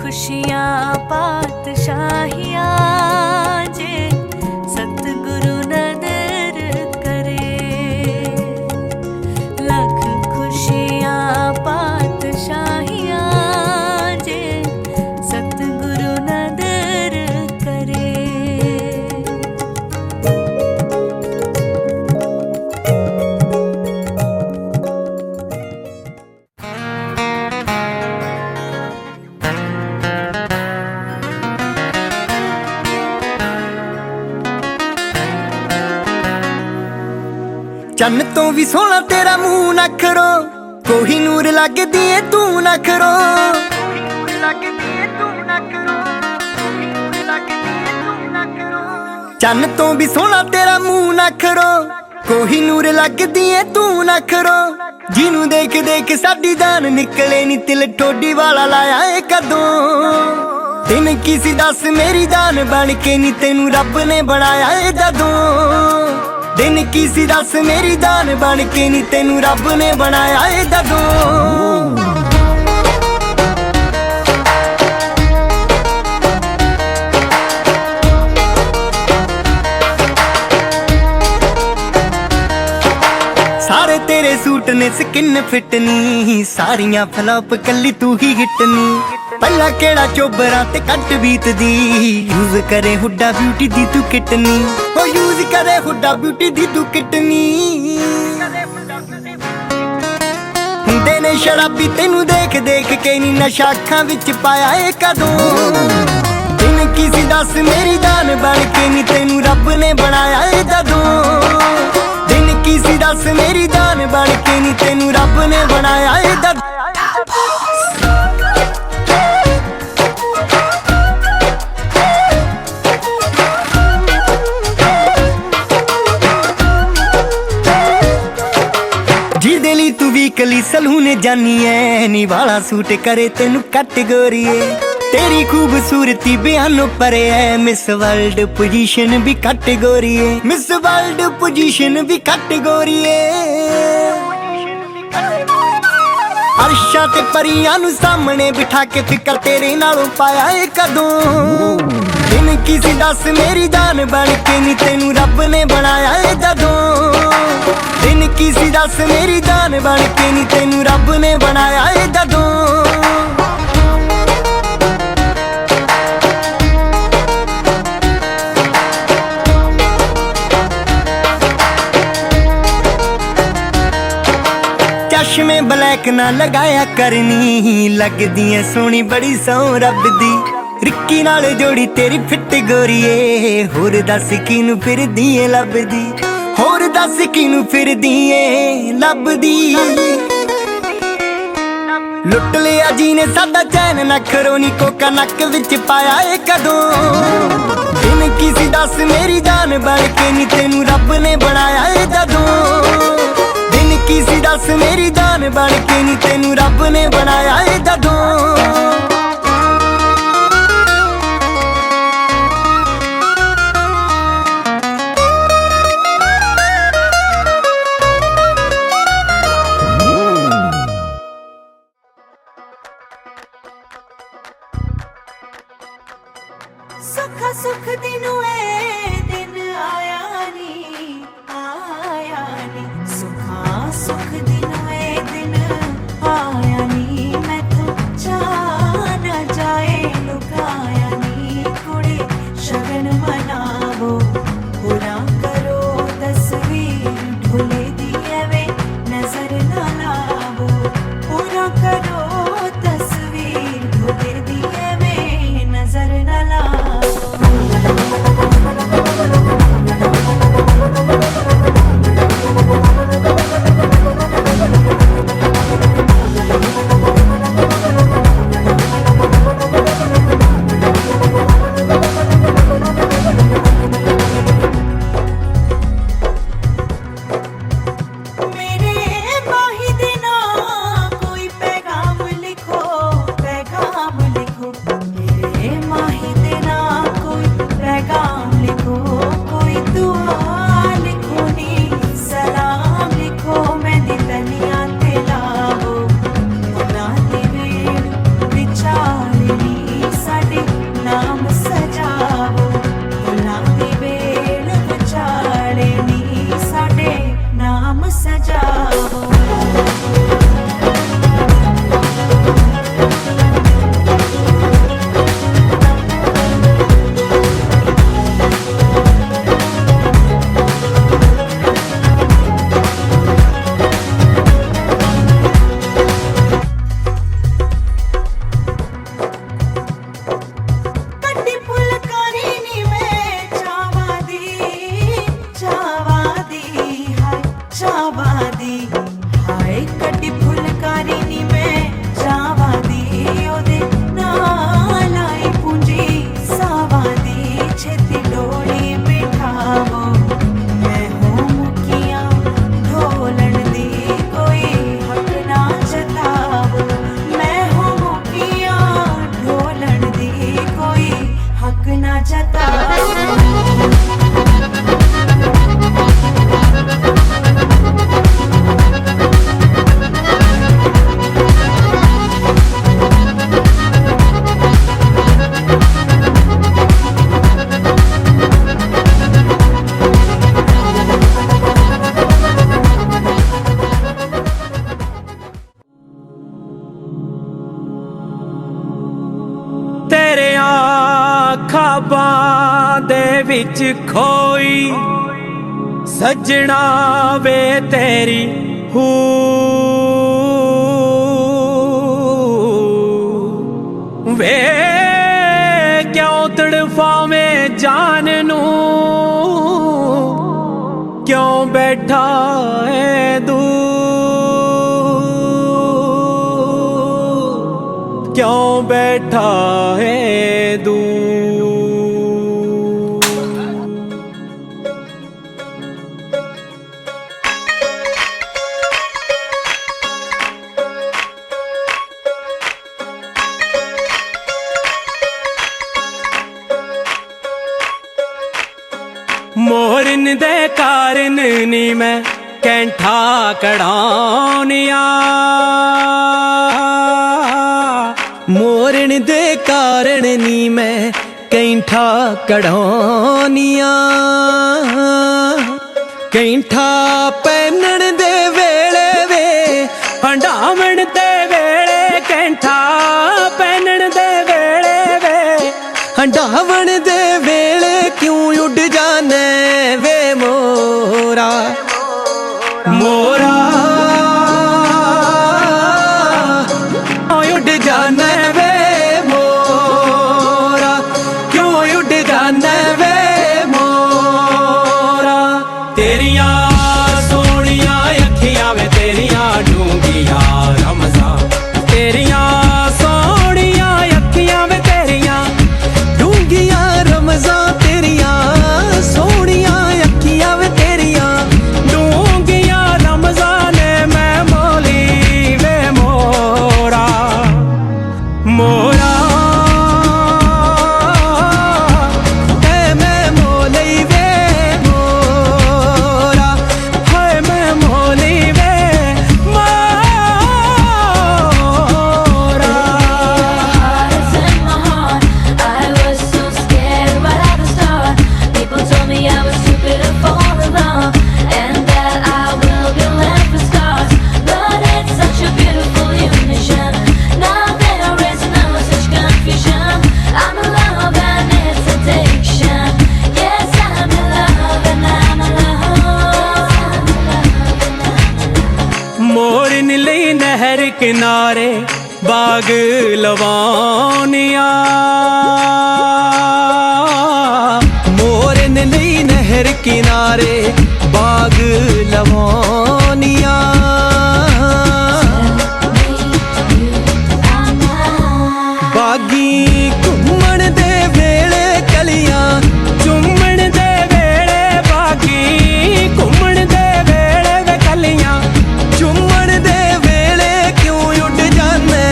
खुशियाँ पातशाहियाँ जे सतगुरु नदर करे। लख खुशियाँ पातशाहियाँ जे सतगुरु नदर करे। चन्न तो भी सोहना तेरा मुंह नखरो, कोहिनूर लगदी है तू नखरो। चन्न तो भी सोहना तेरा मुंह नखरो, कोहिनूर लगदी है तू नखरो। जिनू देख देख साडी जान निकले नी, तिल ठोडी वाला लाया है कदों। तेन किसी दस मेरी जान बन के नी, तेनू रब ने बनाया है जदों। दिन किसी दस मेरी जान बन के नी, तेनू रब ने बनाया है जदों। सारे तेरे सूट ने स्किन फिट नी, सारियां फ्लॉप कली तू ही हिट नी। पहला केड़ा चोबरा ते कट बीत दी, यूज करे हुड्डा ब्यूटी दी तू किटनी। ओ यूज करे हुड्डा ब्यूटी दी तू किटनी। हुंदे ने शराबी तेनू देख देख के नी, नशा अखां विच पाया है कदों। दिन किसी दस मेरी जान बन के नी, तेनू रब ने बनाया है जदों। दिन किसी दस मेरी जान बन के नी, तेनू रब ने बनाया है जदों। जिहदे लई तू वीकली सलून जानी है, नी वाला सूट करे तेनू कैटेगोरी। तेरी खूबसूरती बयानों परे है, मिस वर्ल्ड पोजीशन भी कैटेगोरी है। मिस वर्ल्ड पोजीशन भी कैटेगोरी है। अर्शा ते परियां नू सामने बिठा के फिकर तेरे नालों पाया है कदों। दिन किसी दस मेरी जान बन के नी, तेनू रब ने बनाया है जदों। दिन किसी दस मेरी जान बन के नी, तेनू रब ने बनाया है जदों। चश्मे ब्लैक ना लगाया करनी, लगदी है सोहनी बड़ी सौ रब दी। रिक्की नाल जोड़ी तेरी फिट गोरीए, होर दस किनू फिरदी है लभदी। होर दस किनू फिरदी है लभदी। लुट लिया जी ने साडा चैन, नखरो नी कोका नक विच पाया है कदों। दिन किसी दस मेरी जान बन के नी, तेनू रब ने बनाया है जदों। दिन किसी दस मेरी जान बन के नी, तेनू रब ने बनाया है जदों। सुख सुख दिनों दिन आया नी, आया नी। सुखा सुख दिनों दिन आया नी, मैं तो जा न जाए लुकाया नी। कुड़े शगन मनावो, पूरा करो तस्वीर ढोले दिए वे, नजर न लावो। पूरा करो तस्वीर ढोले दिए वे, नजर न लावो। ਖਾਬਾਂ ਦੇ ਵਿੱਚ ਖੋਈ ਸੱਜਣਾ ਵੇ ਤੇਰੀ ਹੂ ਵੇ क्यों तड़फावे जान नू क्यों बैठा है दूर क्यों बैठा है दूर। मोरन दे कारण नी मैं कैंठा कढ़ाउनिया मोरन दे कारण नी मैं कैंठा कढ़ाउनिया कैंठा पहनण दे वेले वे हंडावण दे वेले कैंठा पहनण दे वेले वे हंडावण दे वेले क्यों उड़ जाने वे मोरा मोरा उड़ जाने वे मोरा क्यों उड़ जाने वे मोरा। तेरिया सोनिया अखियां वे तेरिया डूंगिया रमजा तेरिया सोनिया अखियां वे तेरिया डूंगिया रमजा तेरिया सोनिया अखियां वे तेरिया डूंगिया रमजा ने मैं मोली वे मोरा मोरा है मैं मोली वे मोरा है मैं मोली वे मोरा। Heart is in my heart. I was so scared right at the start. People told me I was stupid to fall in love, and that I will be left with scars. But it's such a beautiful illusion. Now that I'm raising up with such confusion, I'm in love and it's addiction. Yes, I'm in love and I'm in love. मोरन लई नहर किनारे बाग लवानिया मोरन लई नहर किनारे बाग लवानिया बागी घुमण दे वेले कलियां चुम्मण दे वेले बागी घुमण दे वेले वे कलियां चुम्मण दे वेले क्यों उड़ जाने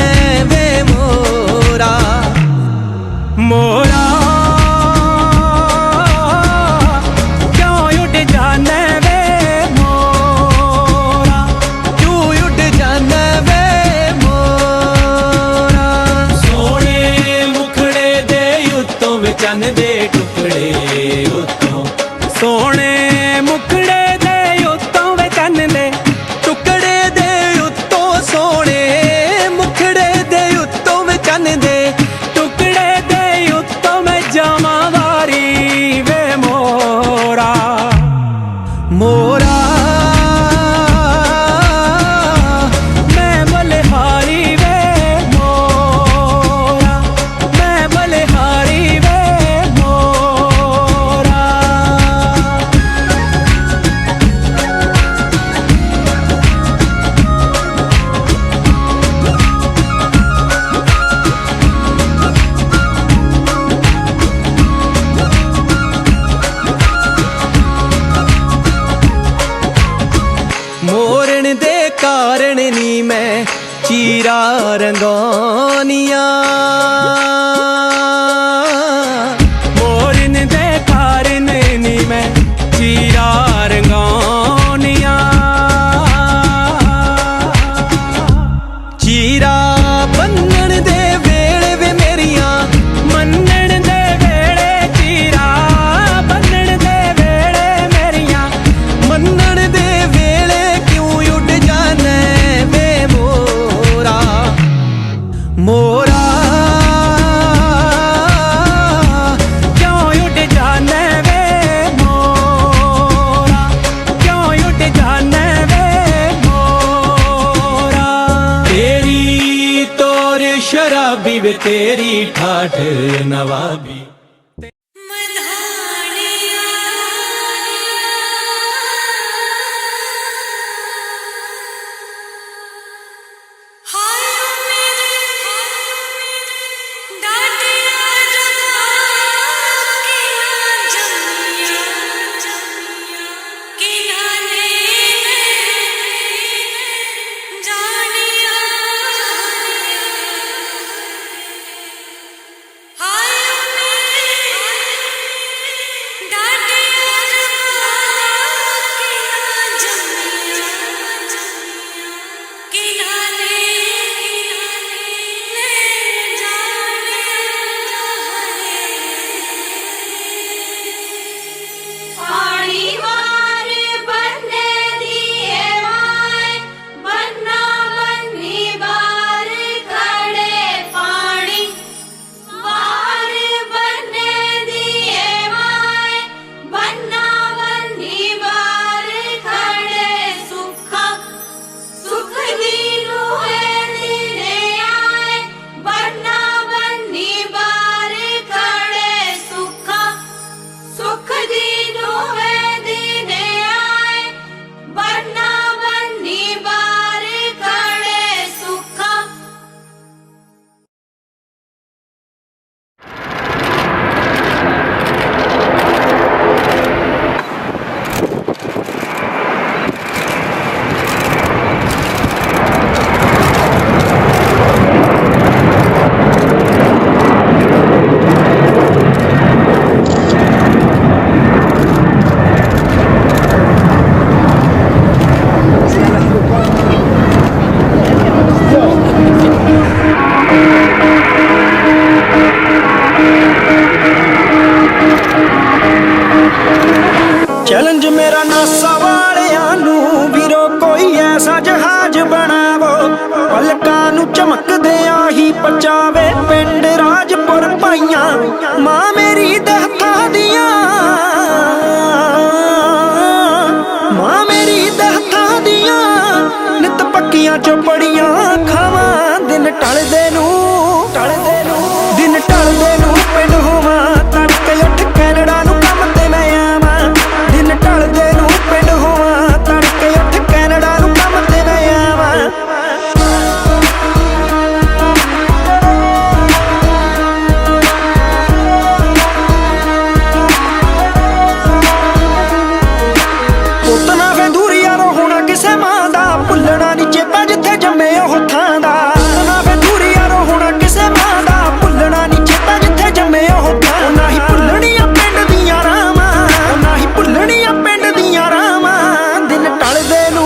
वे मोरा मोरा क्यों उड़ जाने वे मोरा क्यों उड़ जाने वे मोरा। सोने मुखड़े दे उत्तों में चन दे टुकड़े उत्तों सोने मुखड़े दे उत्तों में चन दे टुकड़े दे उत्तों सोने मुखड़े दे उत्तों में चन दे टुकड़े दे उत्तों में जमावारी वे मोरा मोरा मैं बलिहारी वे मोरा मैं बलिहारी वे मोरा। मोरन दे कारण नी मैं चीरा रंगौनिया मोरन दे कारण नी मैं चीरा रंगानिया चीरा बन्नण दे वेले वे मेरिया मन्नण दे वेले चीरा बन्नण दे वेले मेरिया मन्नण दे वेले क्यों उड़ जाने वे मोरा मोरा शराबी वे तेरी ठाठ नवाबी। चैलेंज मेरा नासा वालियां नू वीरो कोई ऐसा जहाज बनावो पलकां नू चमकदियां ही पचावे पिंड राजपुर पाइयां मां मेरी दे हत्थां दियां मां मेरी दे हत्थां दियां नित पक्कियां चोपड़ियां खावां दिन टलदे नू दिन टलदे नू पिंड होवां तड़के उठ कैनेडा नू काम ते मैं आवां दिन टलदे नू पिंड होवां तड़के उठ कैनेडा नू काम ते मैं आवां ਪੁੱਤ ਨਾ ਵੇ ਦੂਰੀ ਯਾਰੋ ਹੋਣਾ ਕਿਸੇ ਮਾਂ ਦਾ ਭੁੱਲਣਾ ਨੀ ਚੇਤਾ ਜਿੱਥੇ ਜੰਮੇ ਉਹ ਥਾਂ ਦਾ ਨਾ ਵੇ ਦੂਰੀ ਯਾਰੋ ਹੋਣਾ ਕਿਸੇ ਮਾਂ ਦਾ ਭੁੱਲਣਾ ਨੀ ਚੇਤਾ ਜਿੱਥੇ ਜੰਮੇ ਉਹ ਥਾਂ ਨਾ ਹੀ ਭੁੱਲਣੀਆਂ ਪਿੰਡ ਦੀਆਂ ਰਾਵਾਂ ਨਾ ਹੀ ਭੁੱਲਣੀਆਂ ਪਿੰਡ ਦੀਆਂ ਰਾਵਾਂ ਦਿਨ ਟਲਦੇ ਨੂੰ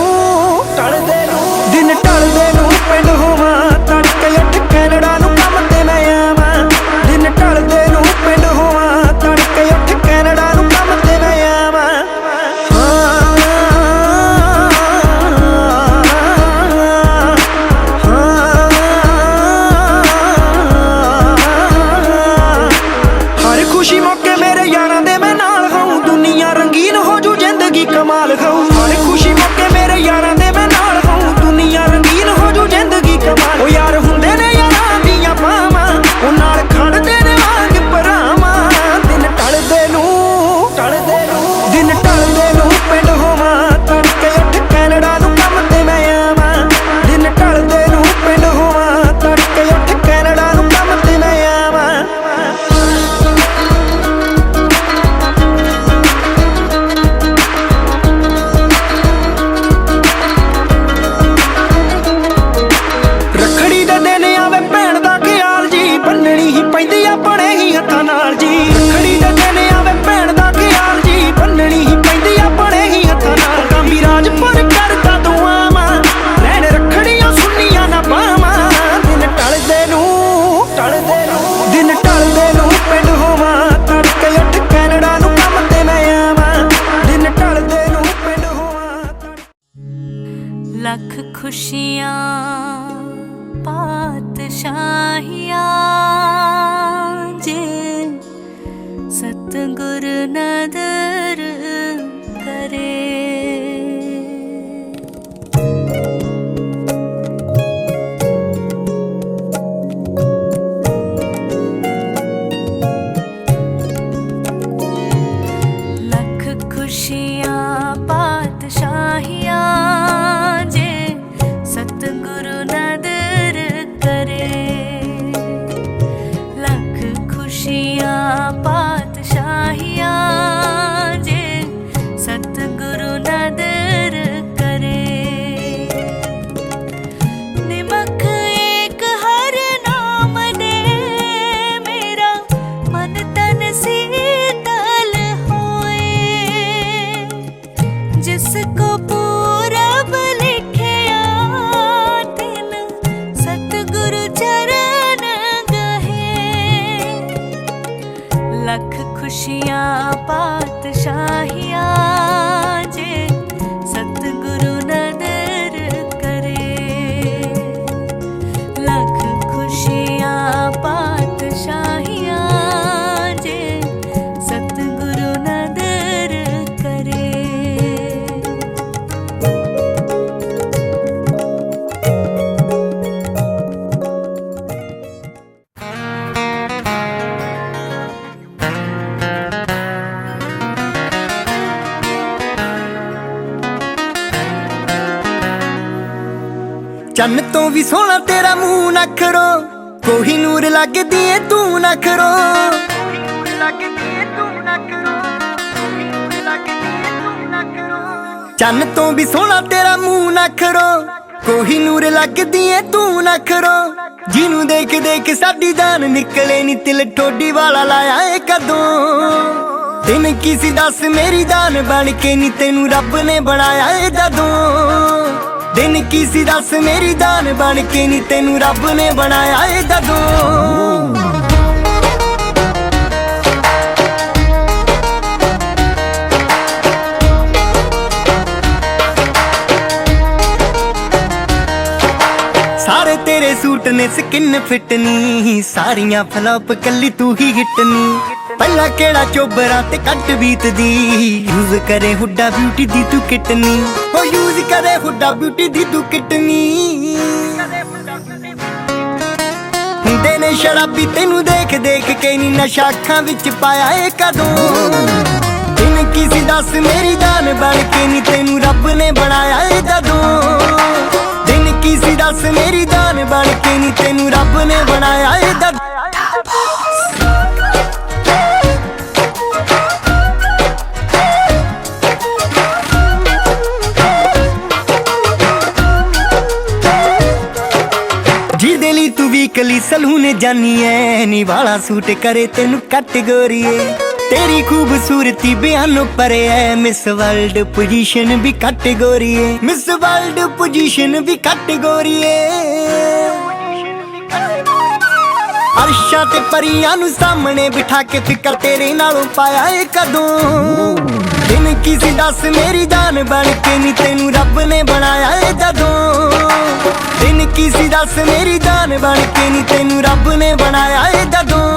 ਦਿਨ ਟਲਦੇ ਨੂੰ ਪਿੰਡ ਹੋਵਾਂ ਤੜਕੇ ਉੱਠ ਕੈਨੇਡਾ ਨੂੰ ਕੰਮ ਤੇ ਮੈਂ ਆਵਾਂ ਦਿਨ ਟਲਦੇ ਨੂੰ ਪਿੰਡ ਹੋਵਾਂ ਤੜਕੇ ਉੱਠ ਕੈਨੇਡਾ ਨੂੰ ਕੰਮ ਤੇ ਮੈਂ ਆਵਾਂ हर खुशी मौके मेरे यारां दे मैं नाल खाऊं दुनिया रंगीन हो जू जिंदगी कमाल खाऊं हर खुशी मौके मेरे यारां दे मैं नाल खाऊं दुनिया रंगीन हो जू जिंदगी कमाल ओ यार हुंदे ने यारां दियां पावां ओ नाल खड़दे ने वांग भरावां दिन टलदे नू दिन टलदे नू पिंड होवां तड़के उठ कैनेडा नू काम ते मैं आवां दिन टलदे नू पिंड होवां तड़के उठ कैनेडा नू काम ते मैं आवां ਰੱਖੜੀ ਦੇ ਦਿਨ ਆਵੇ ਭੈਣ ਦਾ ਖਿਆਲ ਜੀ ਬੰਨਣੀ ਹੀ ਪੈਂਦੀ ਆਪਣੇ ਹੀ ਹੱਥਾਂ ਨਾਲ ਜੀ ਰੱਖੜੀ ਦੇ ਦਿਨ ਆਵੇ ਭੈਣ ਦਾ ਖਿਆਲ ਜੀ ਬੰਨਣੀ ਹੀ ਪੈਂਦੀ ਆਪਣੇ ਹੀ ਹੱਥਾਂ ਨਾਲ ਕਾਂਬੀ ਰਾਜਪੁਰ ਕਰਦਾ ਦੁਆਵਾਂ ਰਹਿਣ ਰੱਖੜੀਆਂ ਸੁੰਨੀਆਂ ਨਾ ਬਾਵਾਂ ਦਿਨ ਟਲਦੇ ਨੂੰ ਦਿਨ ਟਲਦੇ ਨੂੰ ਪਿੰਡ ਹੋਵਾਂ ਤੜਕੇ ਉੱਠ ਕੈਨੇਡਾ ਨੂੰ ਕੰਮ ਤੇ ਮੈਂ ਆਵਾਂ ਦਿਨ ਟਲਦੇ ਨੂੰ ਪਿੰਡ ਹੋਵਾਂ ਲੱਖ ਖੁਸ਼ੀਆਂ ਪਾਤਸ਼ਾਹੀਆਂ ਚੰਨ ਤੋਂ ਵੀ ਸੋਹਣਾ ਤੇਰਾ ਮੂੰਹ ਨਖਰੋ, ਕੋਹੀਨੂਰ ਲੱਗਦੀ ਏ ਤੂੰ ਨਖਰੋ। ਚੰਨ ਤੋਂ ਵੀ ਸੋਹਣਾ ਤੇਰਾ ਮੂੰਹ ਨਖਰੋ, ਕੋਹੀਨੂਰ ਲੱਗਦੀ ਏ ਤੂੰ ਨਖਰੋ। ਜਿਹਨੂੰ ਦੇਖ ਦੇਖ ਸਾਡੀ ਜਾਨ ਨਿਕਲੇ ਨੀ ਤਿਲ ਠੋਡੀ ਵਾਲਾ ਲਾਇਆ ਏ ਕਦੋਂ। ਦਿਨ ਕੀ ਸੀ ਦੱਸ ਮੇਰੀ ਜਾਨ ਬਣ ਕੇ ਨੀ ਤੈਨੂੰ ਰੱਬ ਨੇ ਬਣਾਇਆ ਏ ਜਦੋਂ। ਦਿਨ ਕੀ ਸੀ ਦੱਸ ਮੇਰੀ ਜਾਨ ਬਣ ਕੇ ਨੀ ਤੈਨੂੰ ਰੱਬ ਨੇ ਬਣਾਇਆ ਏ ਜਦੋਂ। ਸਾਰੇ ਤੇਰੇ ਸੂਟ ਨੇ ਸਕਿਨ ਫਿੱਟ ਨੀ, ਸਾਰੀਆਂ ਫਲॉप ਕੱਲੀ ਤੂੰ ਹੀ ਹਿੱਟ ਨੀ। ਪਹਿਲਾਂ ਕਿਹੜਾ ਚੋਬਰਾਂ ਤੇ ਕੱਟ ਬੀਤਦੀ, ਯੂਜ਼ ਕਰੇ ਹੁੱਡਾ ਬਿਊਟੀ ਦੀ ਤੂੰ ਕਿਟਨੀ। ਉਹ ਯੂਜ਼ ਕਰੇ ਹੁੱਡਾ ਬਿਊਟੀ ਦੀ ਤੂੰ ਕਿਟਨੀ। ਹੁੰਦੇ ਨੇ ਸ਼ਰਾਬੀ ਤੈਨੂੰ ਦੇਖ ਦੇਖ ਕੇ ਨੀ ਨਸ਼ਾ ਅੱਖਾਂ ਵਿੱਚ ਪਾਇਆ ਏ ਕਦੋਂ। ਦਿਨ ਕੀ ਸੀ ਦੱਸ ਮੇਰੀ ਜਾਨ ਬਣ ਕੇ ਨੀ ਤੈਨੂੰ ਰੱਬ ਨੇ ਬਣਾਇਆ ਏ ਜਦੋਂ। ਦਿਨ ਕੀ ਸੀ ਦੱਸ ਮੇਰੀ ਜਾਨ ਬਣ ਕੇ ਨੀ ਤੈਨੂੰ ਰੱਬ ਨੇ ਬਣਾਇਆ ਏ ਜਦੋਂ। ਜਿਹਦੇ ਲਈ ਤੂੰ ਵੀਕਲੀ ਸਲੂਨ ਜਾਨੀ ਐ, ਨੀ ਵਾਲਾ ਸੂਟ ਕਰੇ ਤੈਨੂੰ ਕੱਟ ਗੋਰੀਏ। तेरी खूबसूरती बयानों पर है, मिस वर्ल्ड पोजीशन भी कैटेगरी है। मिस वर्ल्ड पोजीशन भी कैटेगरी है। अर्शा ते परियां नू सामने बिठा के फिकर तेरे नालों पाया है कदों। दिन की सी दस मेरी जान बन के नी तैनू रब ने बनाया है जदों। दिन की सी दस मेरी जान बन के नी तैनू रब ने बनाया है जदों।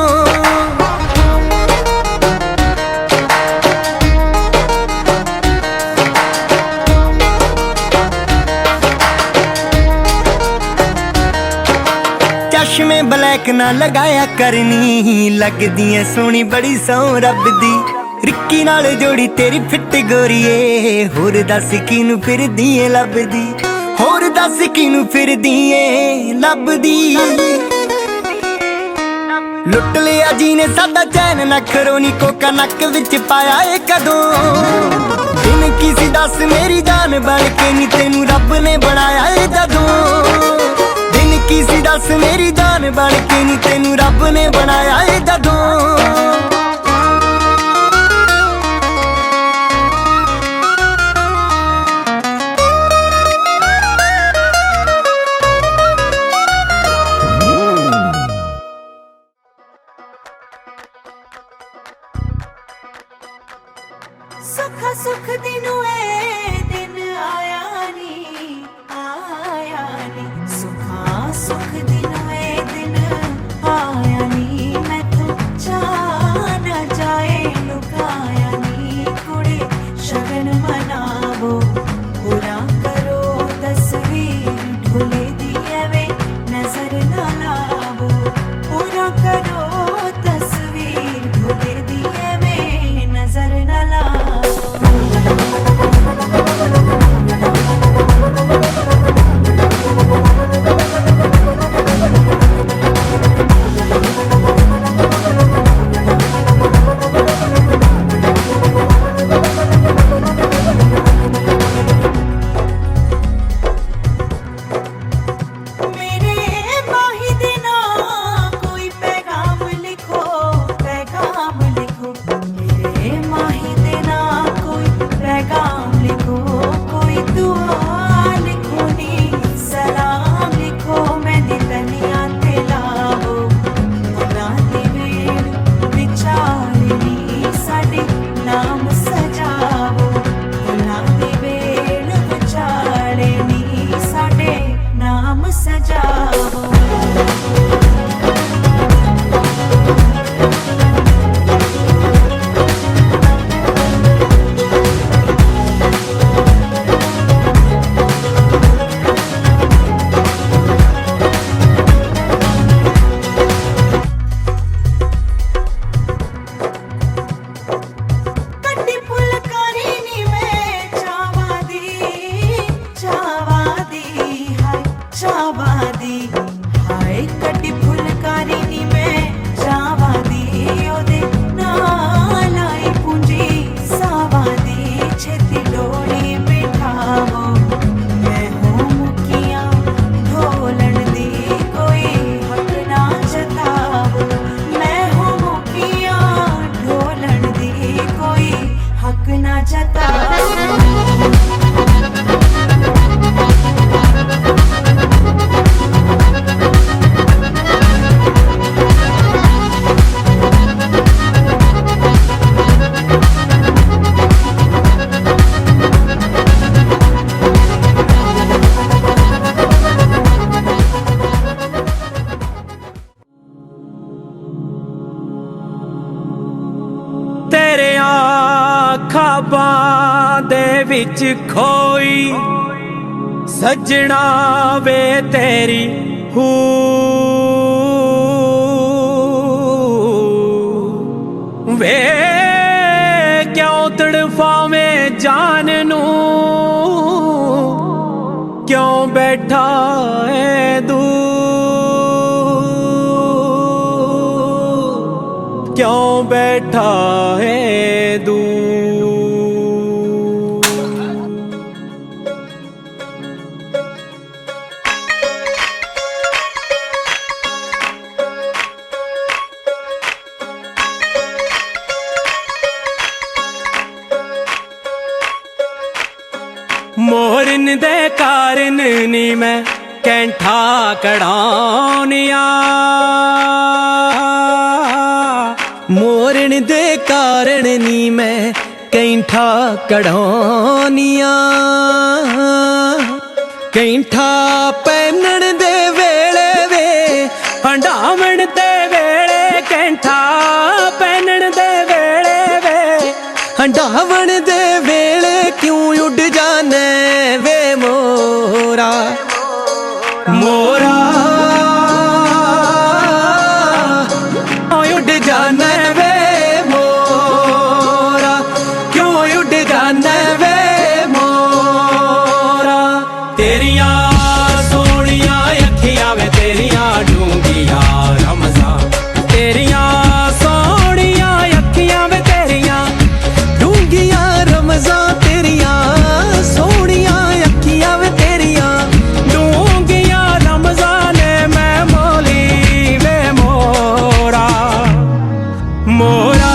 चश्मे ब्लैक ना लगाया करनी, लगदी है सोहनी बड़ी सौ रब दी। रिक्की नाल जोड़ी तेरी फिट गोरीए, होर दस किनू फिरदी ए लभदी। होर दस किनू फिरदी ए लभदी। लुट लिया जी ने साडा चैन नखरो नी, कोका नक विच पाया ए कदों। दिन की सी दस मेरी जान बन के नी तैनू रब ने बनाया ए जदों। की सी दस मेरी जान बन के नी तैनू रब ने बनाया ए जदों। ਸੁੱਖਾ ਸੁੱਖ ਦਿਨੋਂ ਏ ਦਿਨ ਆਇਆ ਨੀ, ਆਇਆ ਨੀ। ਸੁੱਖ ਦਿਨੋਂ ਏ ਦਿਨ ਆਇਆ ਨੀ, ਮੈਥੋਂ ਚਾਹ ਖਾਬਾਂ ਦੇ ਵਿੱਚ ਖੋਈ ਸੱਜਣਾ ਵੇ ਤੇਰੀ ਹੂ ਵੇ ਕਿਉਂ ਤੜਫਾਵੇਂ ਜਾਨ ਨੂੰ ਕਿਉਂ ਬੈਠਾ ਏ ਦੂਰ ਕਿਉਂ ਬੈਠਾ ਏ ਦੂਰ मोरन दे कारण नी मैं कैंठा कढ़ाउनिया मोरन दे कारण नी मैं कैंठा कढ़ाउनिया कैंठा पहनण दे वेले वे हंडावण दे वेले कैंठा पहनण दे वेले वे हंडावण दे वेले क्यों उड़ जाने वे मोरा मोरा उड़ जाने वे मोरा क्यों उड़ जाने वे मोरा तेरिया सोनिया अखियां वे तेरिया डूंगिया रमजा तेरिया सोनिया अखियां वे तेरिया डूंगिया रमजा तेरिया सोनिया अखियां वे तेरिया डूंगिया रमजान मैं मोली वे मोरा मोरा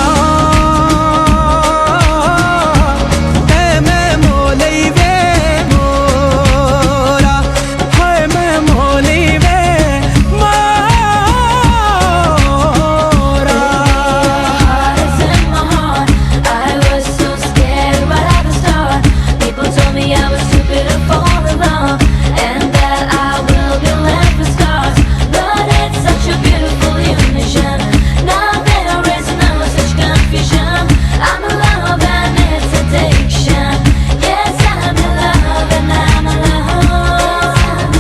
है मैं मोली वे मोरा है मैं मोली वे मोरा Heart is in my heart. I was so scared right at the start. People told me I was stupid to fall in love, and that I will be left with scars. But it's such a beautiful illusion. Now that I'm raising up with such confusion, I'm in love and it's addiction. Yes, I'm in love and I'm in love.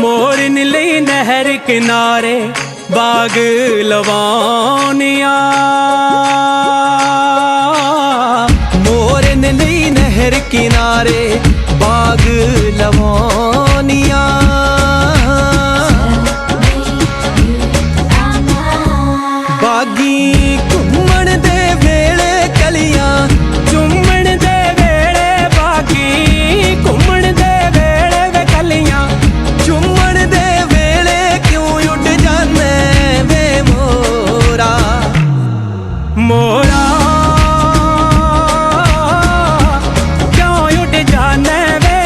मोरन लई नहर किनारे बाग लवानिया मोरन लई नहर किनारे बाग लवानिया बागी घुम्मण दे वेले कलियां चुम्मण दे वेले बाकी घुम्मण दे वेले वे कलियां चुम्मण दे वेले क्यों उड़ जाने वे मोरा मोरा क्यों उड़ जाने वे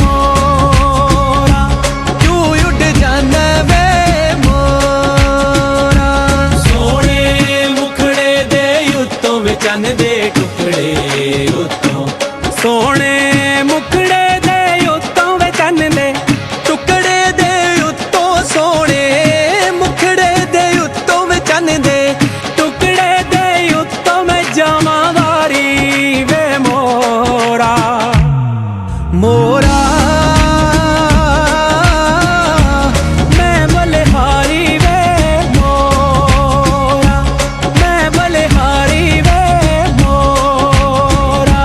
मोरा क्यों उड़ जाने वे मोरा सोने मुखड़े दे उत्तों वे चन्न दे टुकड़े उत्तों सोने मुखड़े दे उत्तों वे चन्न दे टुकड़े दे उत्तों सोने मुखड़े दे उत्तों वे चन्न दे टुकड़े दे उत्तों मैं जमादारी वे मोरा मोरा मैं बलिहारी वे मोरा मैं बलिहारी वे मोरा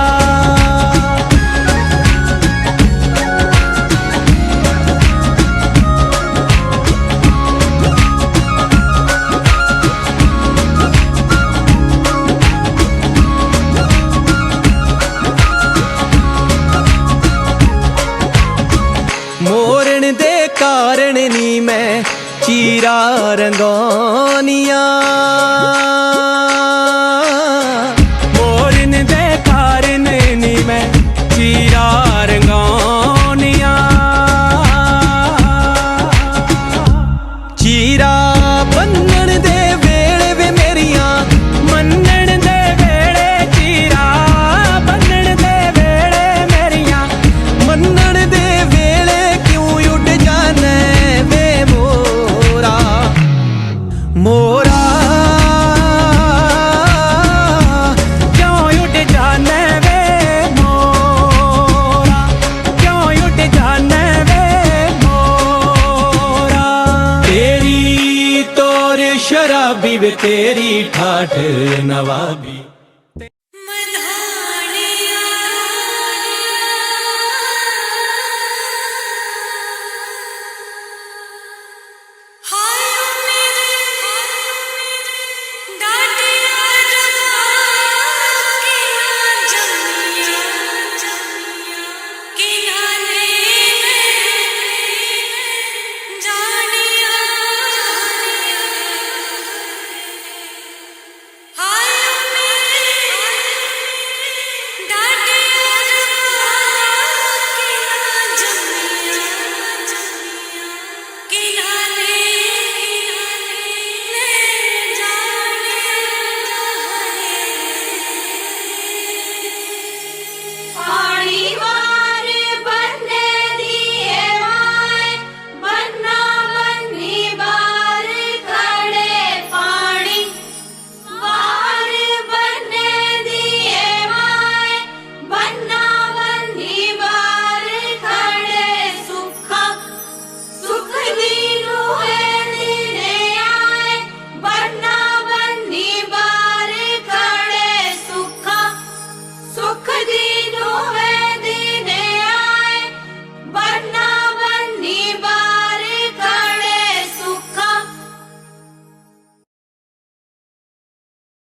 मोरन दे कारण नी मैं चीरा रंगोनिया मोरन दे कारण नी मैं चीरा रंगानिया चीरा बन्नण दे वेले वे मेरिया मन्नण दे वेले चीरा बन्नण दे वेले मेरिया मन्नण दे वेले क्यों उड़ जाने वे मोरा मोरा शराबी वे तेरी ठाठ नवाबी।